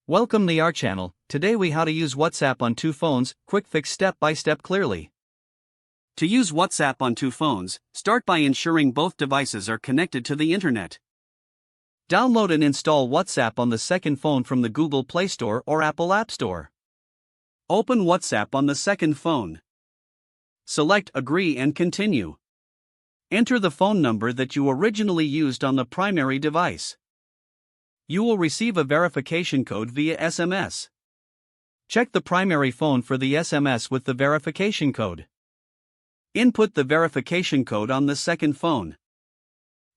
Welcome to our channel. Today we how to use WhatsApp on two phones, quick fix step by step clearly. To use WhatsApp on two phones, start by ensuring both devices are connected to the internet. Download and install WhatsApp on the second phone from the Google Play Store or Apple App Store. Open WhatsApp on the second phone. Select Agree and Continue. Enter the phone number that you originally used on the primary device. You will receive a verification code via SMS. Check the primary phone for the SMS with the verification code. Input the verification code on the second phone.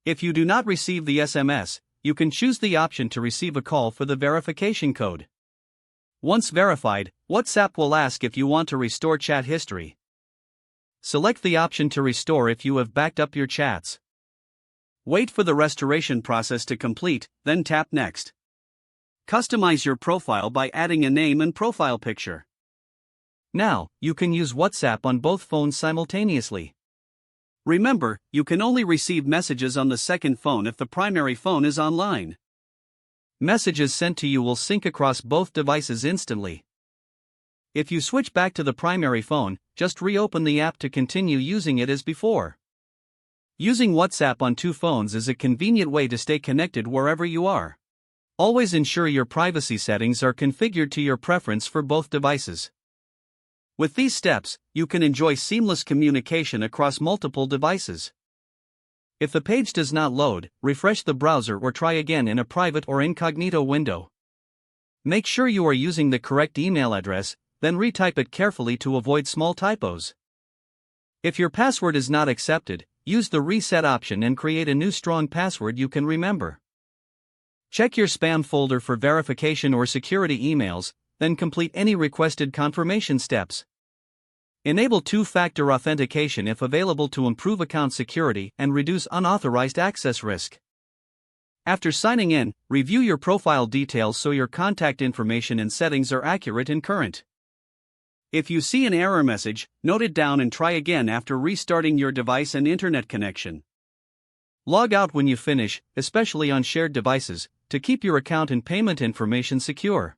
If you do not receive the SMS, you can choose the option to receive a call for the verification code. Once verified, WhatsApp will ask if you want to restore chat history. Select the option to restore if you have backed up your chats. Wait for the restoration process to complete, then tap Next. Customize your profile by adding a name and profile picture. Now, you can use WhatsApp on both phones simultaneously. Remember, you can only receive messages on the second phone if the primary phone is online. Messages sent to you will sync across both devices instantly. If you switch back to the primary phone, just reopen the app to continue using it as before. Using WhatsApp on two phones is a convenient way to stay connected wherever you are. Always ensure your privacy settings are configured to your preference for both devices. With these steps, you can enjoy seamless communication across multiple devices. If the page does not load, refresh the browser or try again in a private or incognito window. Make sure you are using the correct email address, then retype it carefully to avoid small typos. If your password is not accepted, use the reset option and create a new strong password you can remember. Check your spam folder for verification or security emails, then complete any requested confirmation steps. Enable two-factor authentication if available to improve account security and reduce unauthorized access risk. After signing in, review your profile details so your contact information and settings are accurate and current. If you see an error message, note it down and try again after restarting your device and internet connection. Log out when you finish, especially on shared devices, to keep your account and payment information secure.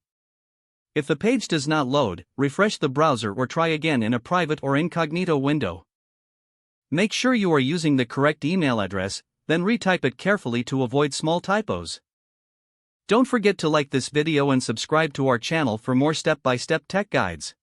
If the page does not load, refresh the browser or try again in a private or incognito window. Make sure you are using the correct email address, then retype it carefully to avoid small typos. Don't forget to like this video and subscribe to our channel for more step-by-step tech guides.